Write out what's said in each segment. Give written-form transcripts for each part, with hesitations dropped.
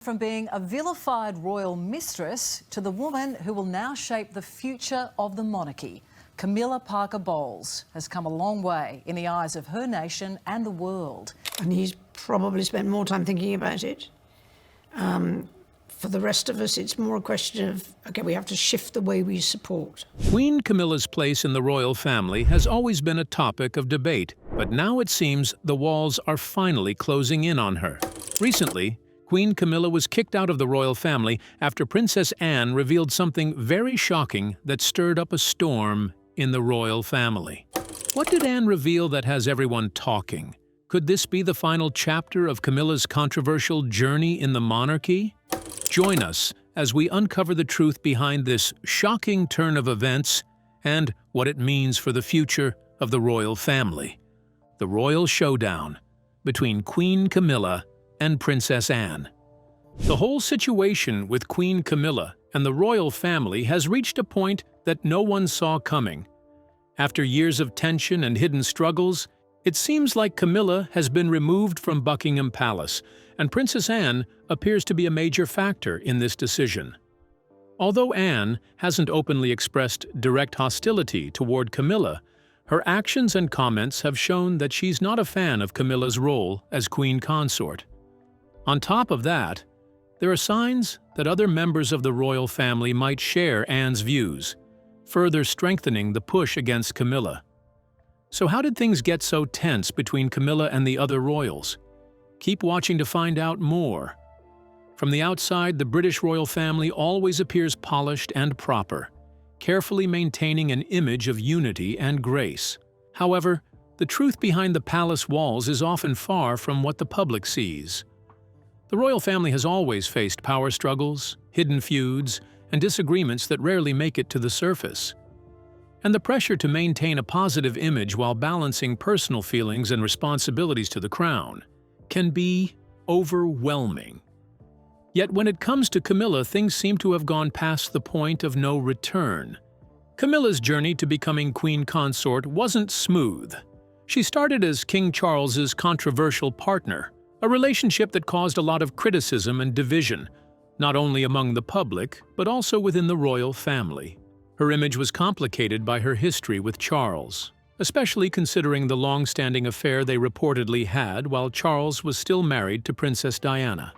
From being a vilified royal mistress to the woman who will now shape the future of the monarchy, Camilla Parker Bowles has come a long way in the eyes of her nation and the world. And he's probably spent more time thinking about it. For the rest of us, it's more a question of, okay, we have to shift the way we support. Queen Camilla's place in the royal family has always been a topic of debate, but now it seems the walls are finally closing in on her. Recently, Queen Camilla was kicked out of the royal family after Princess Anne revealed something very shocking that stirred up a storm in the royal family. What did Anne reveal that has everyone talking? Could this be the final chapter of Camilla's controversial journey in the monarchy? Join us as we uncover the truth behind this shocking turn of events and what it means for the future of the royal family. The royal showdown between Queen Camilla and Princess Anne. The whole situation with Queen Camilla and the royal family has reached a point that no one saw coming. After years of tension and hidden struggles, it seems like Camilla has been removed from Buckingham Palace, and Princess Anne appears to be a major factor in this decision. Although Anne hasn't openly expressed direct hostility toward Camilla, her actions and comments have shown that she's not a fan of Camilla's role as queen consort. On top of that, there are signs that other members of the royal family might share Anne's views, further strengthening the push against Camilla. So how did things get so tense between Camilla and the other royals? Keep watching to find out more. From the outside, the British royal family always appears polished and proper, carefully maintaining an image of unity and grace. However, the truth behind the palace walls is often far from what the public sees. The royal family has always faced power struggles, hidden feuds, and disagreements that rarely make it to the surface. And the pressure to maintain a positive image while balancing personal feelings and responsibilities to the crown can be overwhelming. Yet when it comes to Camilla, things seem to have gone past the point of no return. Camilla's journey to becoming queen consort wasn't smooth. She started as King Charles's controversial partner, a relationship that caused a lot of criticism and division, not only among the public, but also within the royal family. Her image was complicated by her history with Charles, especially considering the long-standing affair they reportedly had while Charles was still married to Princess Diana.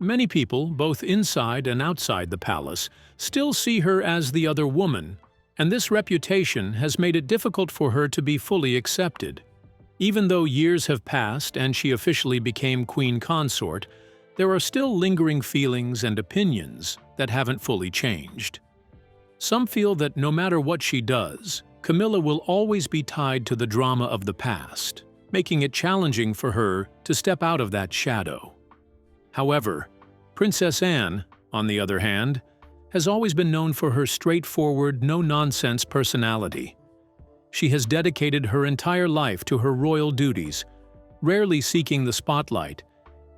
Many people, both inside and outside the palace, still see her as the other woman, and this reputation has made it difficult for her to be fully accepted. Even though years have passed and she officially became queen consort, there are still lingering feelings and opinions that haven't fully changed. Some feel that no matter what she does, Camilla will always be tied to the drama of the past, making it challenging for her to step out of that shadow. However, Princess Anne, on the other hand, has always been known for her straightforward, no-nonsense personality. She has dedicated her entire life to her royal duties, rarely seeking the spotlight,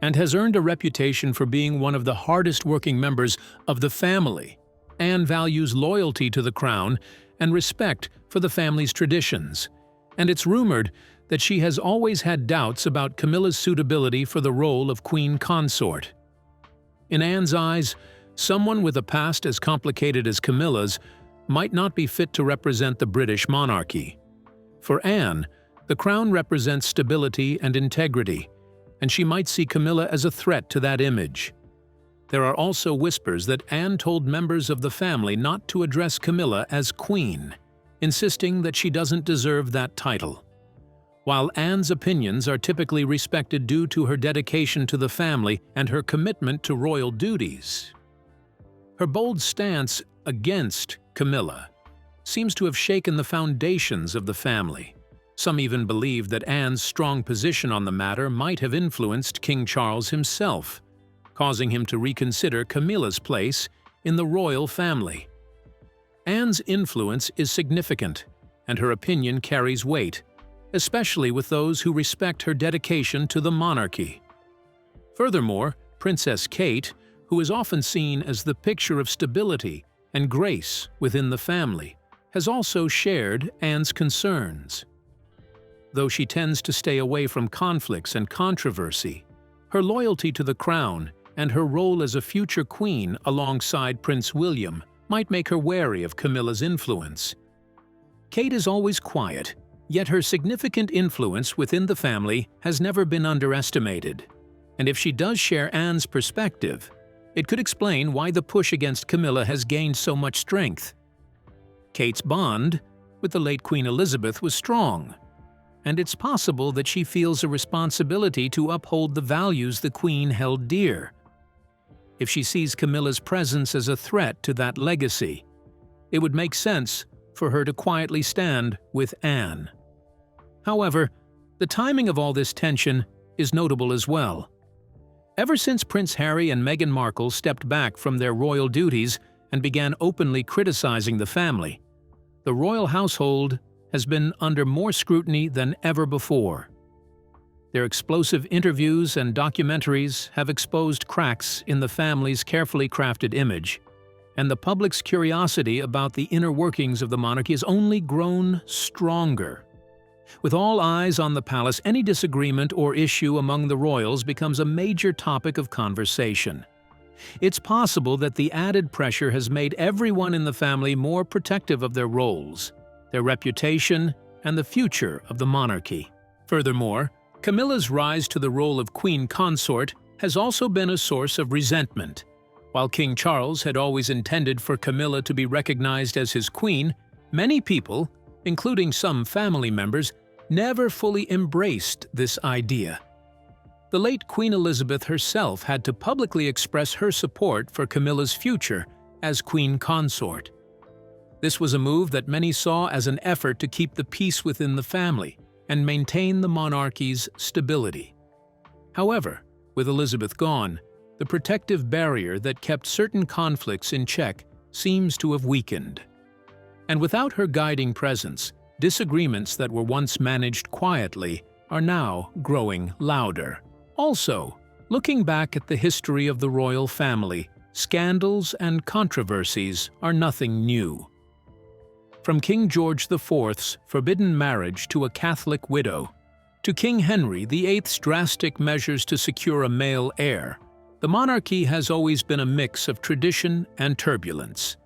and has earned a reputation for being one of the hardest-working members of the family. Anne values loyalty to the crown and respect for the family's traditions, and it's rumored that she has always had doubts about Camilla's suitability for the role of queen consort. In Anne's eyes, someone with a past as complicated as Camilla's might not be fit to represent the British monarchy. For Anne, the crown represents stability and integrity, and she might see Camilla as a threat to that image. There are also whispers that Anne told members of the family not to address Camilla as queen, insisting that she doesn't deserve that title. While Anne's opinions are typically respected due to her dedication to the family and her commitment to royal duties, her bold stance against Camilla seems to have shaken the foundations of the family. Some even believe that Anne's strong position on the matter might have influenced King Charles himself, causing him to reconsider Camilla's place in the royal family. Anne's influence is significant, and her opinion carries weight, especially with those who respect her dedication to the monarchy. Furthermore, Princess Kate, who is often seen as the picture of stability and grace within the family, has also shared Anne's concerns. Though she tends to stay away from conflicts and controversy, her loyalty to the crown and her role as a future queen alongside Prince William might make her wary of Camilla's influence. Kate is always quiet, yet her significant influence within the family has never been underestimated. And if she does share Anne's perspective, it could explain why the push against Camilla has gained so much strength. Kate's bond with the late Queen Elizabeth was strong, and it's possible that she feels a responsibility to uphold the values the Queen held dear. If she sees Camilla's presence as a threat to that legacy, it would make sense for her to quietly stand with Anne. However, the timing of all this tension is notable as well. Ever since Prince Harry and Meghan Markle stepped back from their royal duties and began openly criticizing the family, the royal household has been under more scrutiny than ever before. Their explosive interviews and documentaries have exposed cracks in the family's carefully crafted image, and the public's curiosity about the inner workings of the monarchy has only grown stronger. With all eyes on the palace, any disagreement or issue among the royals becomes a major topic of conversation. It's possible that the added pressure has made everyone in the family more protective of their roles, their reputation, and the future of the monarchy. Furthermore, Camilla's rise to the role of queen consort has also been a source of resentment. While King Charles had always intended for Camilla to be recognized as his queen, many people, including some family members, never fully embraced this idea. The late Queen Elizabeth herself had to publicly express her support for Camilla's future as queen consort. This was a move that many saw as an effort to keep the peace within the family and maintain the monarchy's stability. However, with Elizabeth gone, the protective barrier that kept certain conflicts in check seems to have weakened. And without her guiding presence, disagreements that were once managed quietly are now growing louder. Also, looking back at the history of the royal family, scandals and controversies are nothing new. From King George IV's forbidden marriage to a Catholic widow, to King Henry VIII's drastic measures to secure a male heir, the monarchy has always been a mix of tradition and turbulence.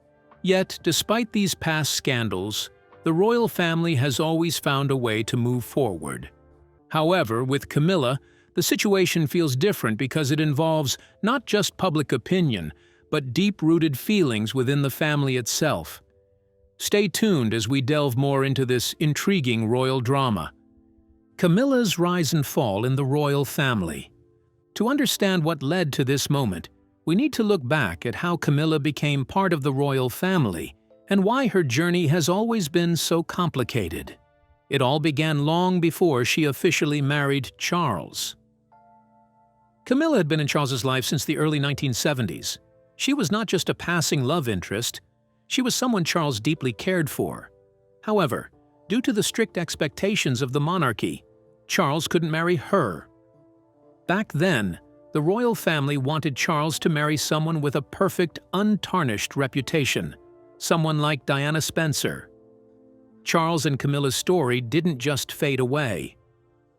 Yet, despite these past scandals, the royal family has always found a way to move forward. However, with Camilla, the situation feels different because it involves not just public opinion, but deep-rooted feelings within the family itself. Stay tuned as we delve more into this intriguing royal drama. Camilla's rise and fall in the royal family. To understand what led to this moment, we need to look back at how Camilla became part of the royal family and why her journey has always been so complicated. It all began long before she officially married Charles. Camilla had been in Charles's life since the early 1970s. She was not just a passing love interest, she was someone Charles deeply cared for. However, due to the strict expectations of the monarchy, Charles couldn't marry her. Back then, the royal family wanted Charles to marry someone with a perfect, untarnished reputation, someone like Diana Spencer. Charles and Camilla's story didn't just fade away.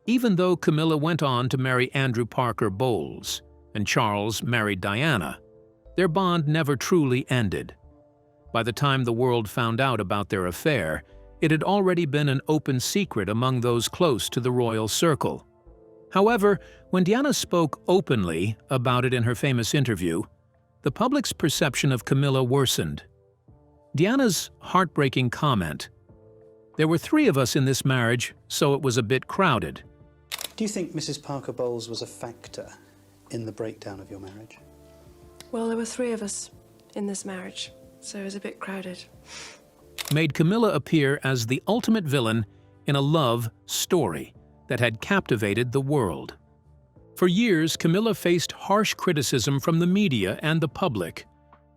Even though Camilla went on to marry Andrew Parker Bowles, and Charles married Diana, their bond never truly ended. By the time the world found out about their affair, it had already been an open secret among those close to the royal circle. However, when Diana spoke openly about it in her famous interview, the public's perception of Camilla worsened. Diana's heartbreaking comment, "There were 3 of us in this marriage, so it was a bit crowded." Do you think Mrs. Parker Bowles was a factor in the breakdown of your marriage? Well, there were 3 of us in this marriage, so it was a bit crowded. Made Camilla appear as the ultimate villain in a love story that had captivated the world. For years, Camilla faced harsh criticism from the media and the public.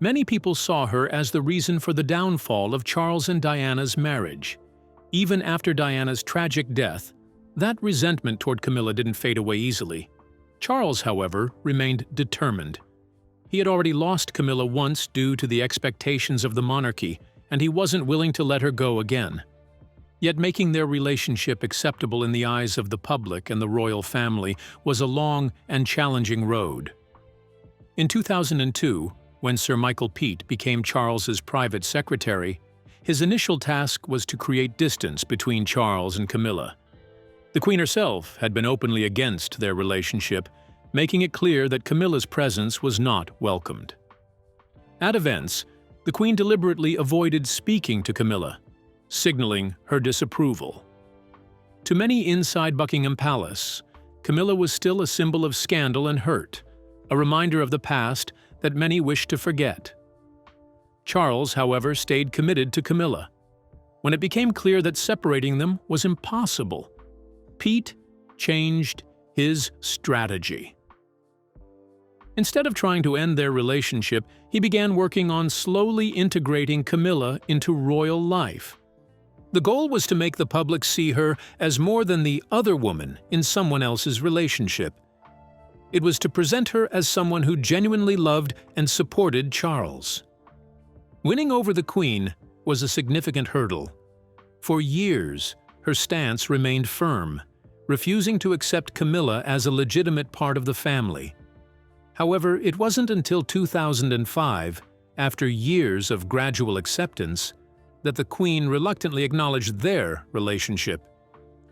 Many people saw her as the reason for the downfall of Charles and Diana's marriage. Even after Diana's tragic death, that resentment toward Camilla didn't fade away easily. Charles, however, remained determined. He had already lost Camilla once due to the expectations of the monarchy, and he wasn't willing to let her go again. Yet making their relationship acceptable in the eyes of the public and the royal family was a long and challenging road. In 2002, when Sir Michael Peat became Charles's private secretary, his initial task was to create distance between Charles and Camilla. The Queen herself had been openly against their relationship, making it clear that Camilla's presence was not welcomed. At events, the Queen deliberately avoided speaking to Camilla, signaling her disapproval. To many inside Buckingham Palace, Camilla was still a symbol of scandal and hurt, a reminder of the past that many wished to forget. Charles, however, stayed committed to Camilla. When it became clear that separating them was impossible, Peat changed his strategy. Instead of trying to end their relationship, he began working on slowly integrating Camilla into royal life. The goal was to make the public see her as more than the other woman in someone else's relationship. It was to present her as someone who genuinely loved and supported Charles. Winning over the Queen was a significant hurdle. For years, her stance remained firm, refusing to accept Camilla as a legitimate part of the family. However, it wasn't until 2005, after years of gradual acceptance, that the Queen reluctantly acknowledged their relationship.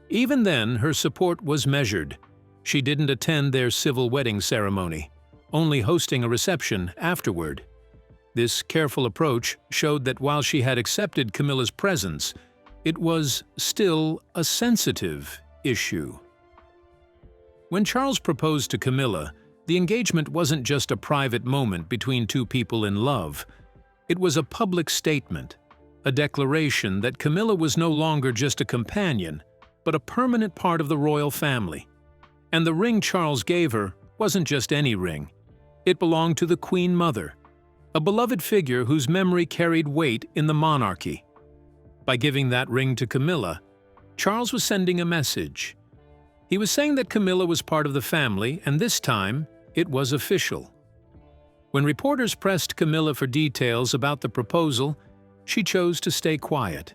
Even then, her support was measured. She didn't attend their civil wedding ceremony, only hosting a reception afterward. This careful approach showed that while she had accepted Camilla's presence, it was still a sensitive issue. When Charles proposed to Camilla, the engagement wasn't just a private moment between two people in love. It was a public statement, a declaration that Camilla was no longer just a companion, but a permanent part of the royal family. And the ring Charles gave her wasn't just any ring. It belonged to the Queen Mother, a beloved figure whose memory carried weight in the monarchy. By giving that ring to Camilla, Charles was sending a message. He was saying that Camilla was part of the family, and this time, it was official. When reporters pressed Camilla for details about the proposal, she chose to stay quiet.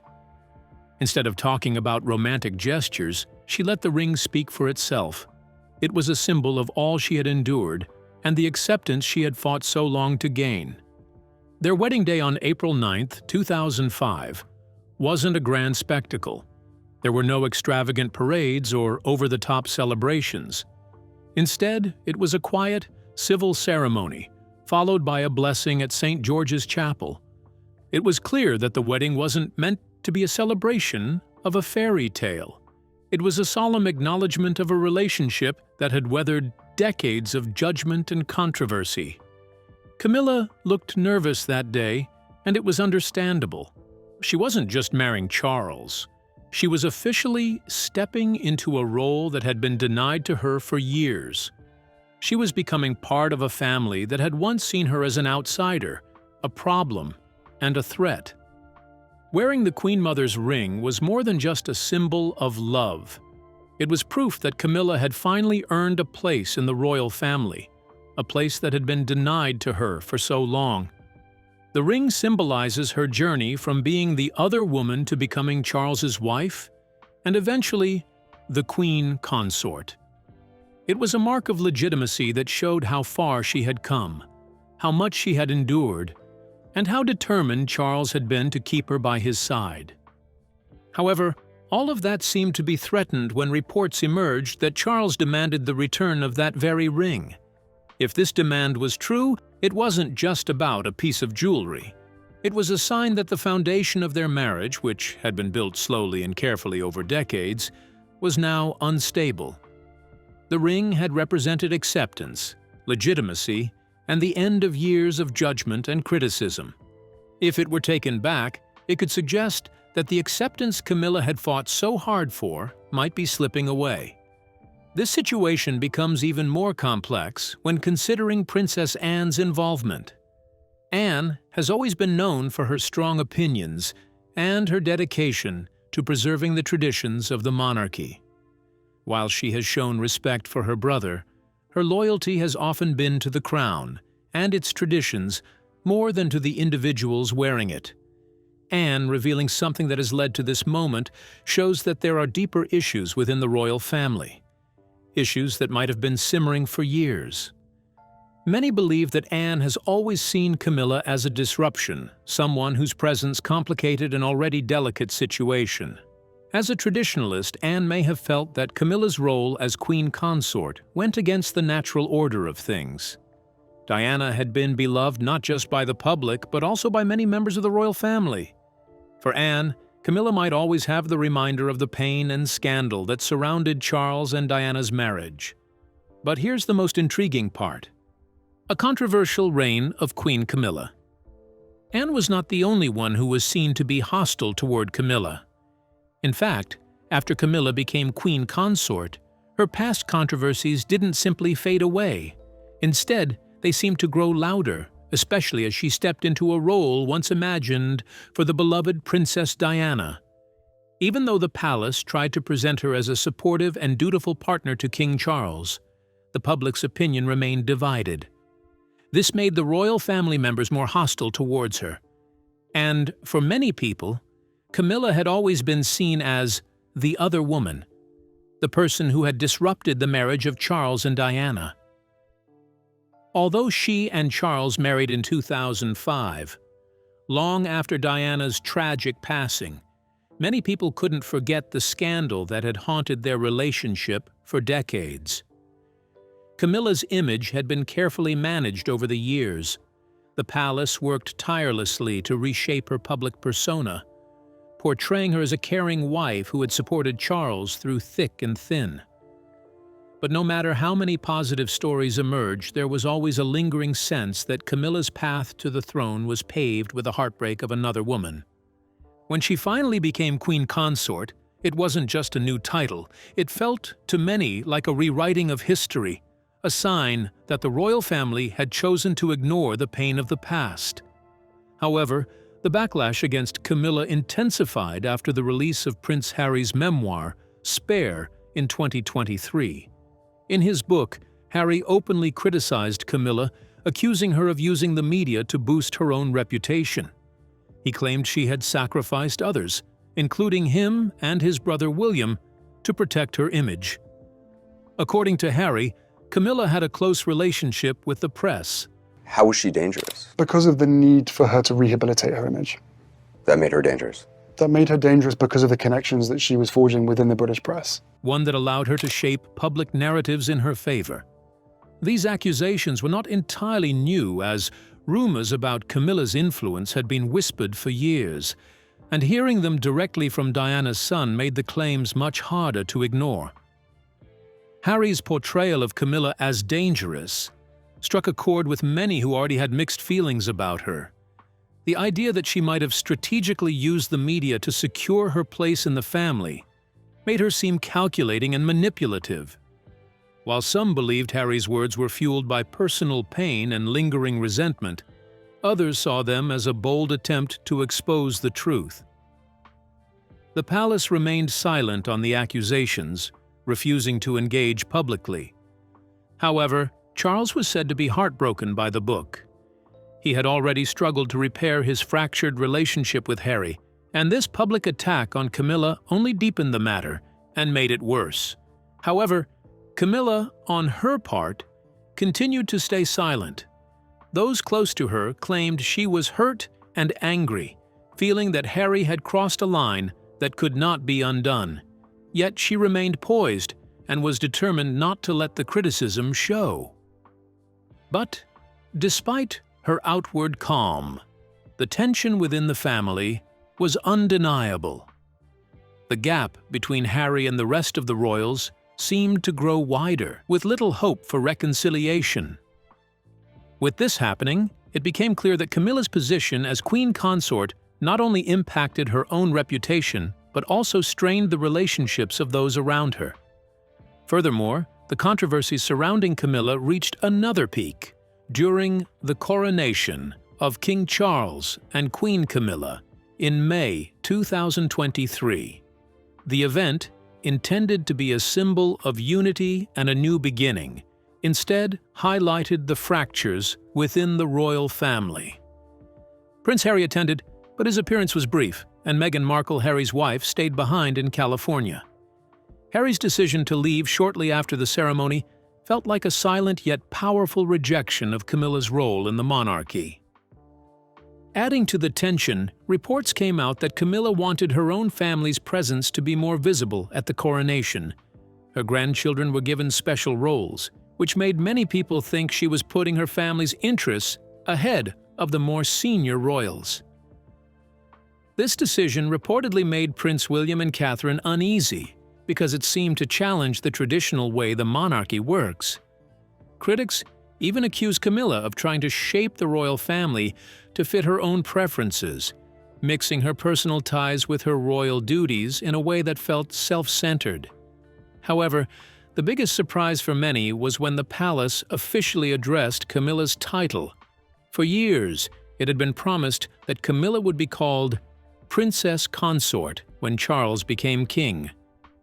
Instead of talking about romantic gestures, she let the ring speak for itself. It was a symbol of all she had endured and the acceptance she had fought so long to gain. Their wedding day on April 9, 2005, wasn't a grand spectacle. There were no extravagant parades or over-the-top celebrations. Instead, it was a quiet, civil ceremony, followed by a blessing at St. George's Chapel. It was clear that the wedding wasn't meant to be a celebration of a fairy tale. It was a solemn acknowledgement of a relationship that had weathered decades of judgment and controversy. Camilla looked nervous that day, and it was understandable. She wasn't just marrying Charles. She was officially stepping into a role that had been denied to her for years. She was becoming part of a family that had once seen her as an outsider, a problem, and a threat. Wearing the Queen Mother's ring was more than just a symbol of love. It was proof that Camilla had finally earned a place in the royal family, a place that had been denied to her for so long. The ring symbolizes her journey from being the other woman to becoming Charles's wife, and eventually, the Queen Consort. It was a mark of legitimacy that showed how far she had come, how much she had endured, and how determined Charles had been to keep her by his side. However, all of that seemed to be threatened when reports emerged that Charles demanded the return of that very ring. If this demand was true, it wasn't just about a piece of jewelry. It was a sign that the foundation of their marriage, which had been built slowly and carefully over decades, was now unstable. The ring had represented acceptance, legitimacy, and the end of years of judgment and criticism. If it were taken back, it could suggest that the acceptance Camilla had fought so hard for might be slipping away. This situation becomes even more complex when considering Princess Anne's involvement. Anne has always been known for her strong opinions and her dedication to preserving the traditions of the monarchy. While she has shown respect for her brother, her loyalty has often been to the crown and its traditions more than to the individuals wearing it. Anne, revealing something that has led to this moment, shows that there are deeper issues within the royal family. Issues that might have been simmering for years. Many believe that Anne has always seen Camilla as a disruption, someone whose presence complicated an already delicate situation. As a traditionalist, Anne may have felt that Camilla's role as queen consort went against the natural order of things. Diana had been beloved not just by the public, but also by many members of the royal family. For Anne, Camilla might always have the reminder of the pain and scandal that surrounded Charles and Diana's marriage. But here's the most intriguing part: a controversial reign of Queen Camilla. Anne was not the only one who was seen to be hostile toward Camilla. In fact, after Camilla became queen consort, her past controversies didn't simply fade away. Instead, they seemed to grow louder, especially as she stepped into a role once imagined for the beloved Princess Diana. Even though the palace tried to present her as a supportive and dutiful partner to King Charles, the public's opinion remained divided. This made the royal family members more hostile towards her. And for many people, Camilla had always been seen as the other woman, the person who had disrupted the marriage of Charles and Diana. Although she and Charles married in 2005, long after Diana's tragic passing, many people couldn't forget the scandal that had haunted their relationship for decades. Camilla's image had been carefully managed over the years. The palace worked tirelessly to reshape her public persona, portraying her as a caring wife who had supported Charles through thick and thin. But no matter how many positive stories emerged, there was always a lingering sense that Camilla's path to the throne was paved with the heartbreak of another woman. When she finally became queen consort, it wasn't just a new title. It felt to many like a rewriting of history, a sign that the royal family had chosen to ignore the pain of the past. However, the backlash against Camilla intensified after the release of Prince Harry's memoir, Spare, in 2023. In his book, Harry openly criticized Camilla, accusing her of using the media to boost her own reputation. He claimed she had sacrificed others, including him and his brother William, to protect her image. According to Harry, Camilla had a close relationship with the press. How was she dangerous? Because of the need for her to rehabilitate her image. That made her dangerous. That made her dangerous because of the connections that she was forging within the British press. One that allowed her to shape public narratives in her favor. These accusations were not entirely new, as rumors about Camilla's influence had been whispered for years, and hearing them directly from Diana's son made the claims much harder to ignore. Harry's portrayal of Camilla as dangerous struck a chord with many who already had mixed feelings about her. The idea that she might have strategically used the media to secure her place in the family made her seem calculating and manipulative. While some believed Harry's words were fueled by personal pain and lingering resentment, others saw them as a bold attempt to expose the truth. The palace remained silent on the accusations, refusing to engage publicly. However, Charles was said to be heartbroken by the book. He had already struggled to repair his fractured relationship with Harry, and this public attack on Camilla only deepened the matter and made it worse. However, Camilla, on her part, continued to stay silent. Those close to her claimed she was hurt and angry, feeling that Harry had crossed a line that could not be undone. Yet she remained poised and was determined not to let the criticism show. But, despite her outward calm, the tension within the family was undeniable. The gap between Harry and the rest of the royals seemed to grow wider, with little hope for reconciliation. With this happening, it became clear that Camilla's position as queen consort not only impacted her own reputation, but also strained the relationships of those around her. Furthermore, the controversies surrounding Camilla reached another peak during the coronation of King Charles and Queen Camilla in May 2023. The event, intended to be a symbol of unity and a new beginning, instead highlighted the fractures within the royal family. Prince Harry attended, but his appearance was brief, and Meghan Markle, Harry's wife, stayed behind in California. Harry's decision to leave shortly after the ceremony felt like a silent yet powerful rejection of Camilla's role in the monarchy. Adding to the tension, reports came out that Camilla wanted her own family's presence to be more visible at the coronation. Her grandchildren were given special roles, which made many people think she was putting her family's interests ahead of the more senior royals. This decision reportedly made Prince William and Catherine uneasy because it seemed to challenge the traditional way the monarchy works. Critics even accused Camilla of trying to shape the royal family to fit her own preferences, mixing her personal ties with her royal duties in a way that felt self-centered. However, the biggest surprise for many was when the palace officially addressed Camilla's title. For years, it had been promised that Camilla would be called Princess Consort when Charles became king.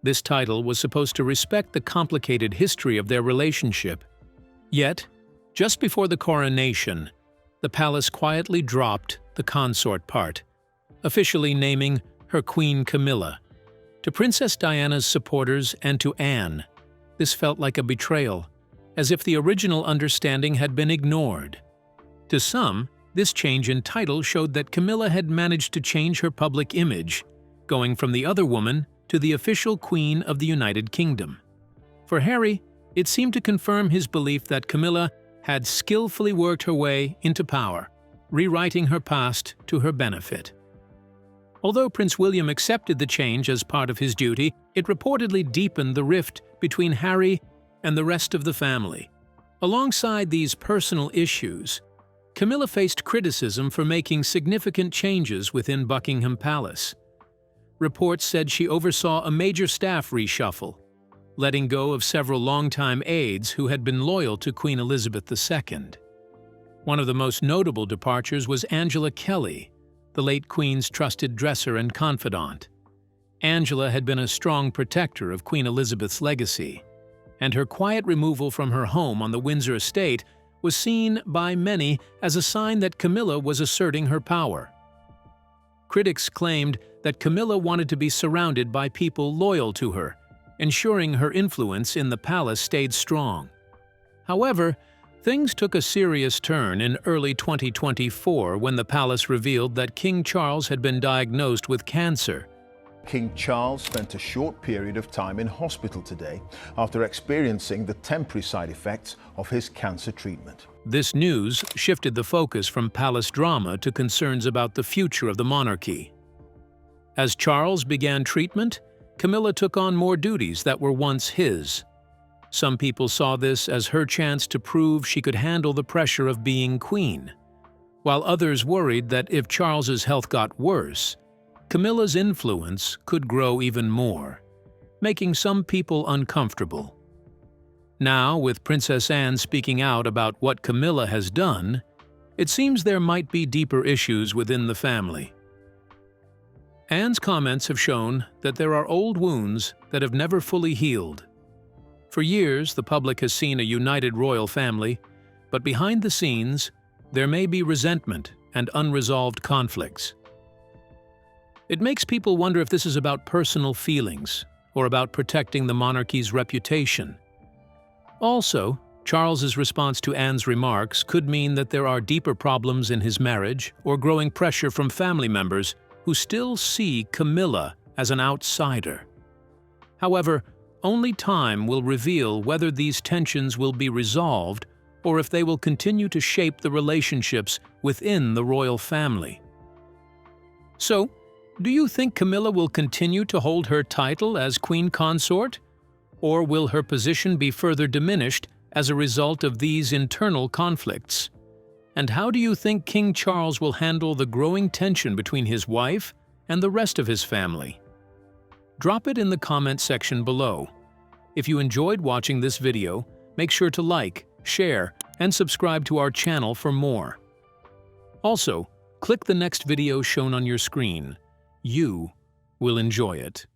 This title was supposed to respect the complicated history of their relationship. Yet, just before the coronation, the palace quietly dropped the consort part, officially naming her Queen Camilla. To Princess Diana's supporters and to Anne, this felt like a betrayal, as if the original understanding had been ignored. To some, this change in title showed that Camilla had managed to change her public image, going from the other woman to the official Queen of the United Kingdom. For Harry, it seemed to confirm his belief that Camilla had skillfully worked her way into power, rewriting her past to her benefit. Although Prince William accepted the change as part of his duty, it reportedly deepened the rift between Harry and the rest of the family. Alongside these personal issues, Camilla faced criticism for making significant changes within Buckingham Palace. Reports said she oversaw a major staff reshuffle, letting go of several longtime aides who had been loyal to Queen Elizabeth II. One of the most notable departures was Angela Kelly, the late Queen's trusted dresser and confidant. Angela had been a strong protector of Queen Elizabeth's legacy, and her quiet removal from her home on the Windsor estate was seen by many as a sign that Camilla was asserting her power. Critics claimed that Camilla wanted to be surrounded by people loyal to her, ensuring her influence in the palace stayed strong. However, things took a serious turn in early 2024 when the palace revealed that King Charles had been diagnosed with cancer. King Charles spent a short period of time in hospital today after experiencing the temporary side effects of his cancer treatment. This news shifted the focus from palace drama to concerns about the future of the monarchy. As Charles began treatment, Camilla took on more duties that were once his. Some people saw this as her chance to prove she could handle the pressure of being queen, while others worried that if Charles's health got worse, Camilla's influence could grow even more, making some people uncomfortable. Now, with Princess Anne speaking out about what Camilla has done, it seems there might be deeper issues within the family. Anne's comments have shown that there are old wounds that have never fully healed. For years, the public has seen a united royal family, but behind the scenes, there may be resentment and unresolved conflicts. It makes people wonder if this is about personal feelings or about protecting the monarchy's reputation. Also, Charles's response to Anne's remarks could mean that there are deeper problems in his marriage or growing pressure from family members who still see Camilla as an outsider. However, only time will reveal whether these tensions will be resolved or if they will continue to shape the relationships within the royal family. So, do you think Camilla will continue to hold her title as Queen Consort? Or will her position be further diminished as a result of these internal conflicts? And how do you think King Charles will handle the growing tension between his wife and the rest of his family? Drop it in the comment section below. If you enjoyed watching this video, make sure to like, share, and subscribe to our channel for more. Also, click the next video shown on your screen. You will enjoy it.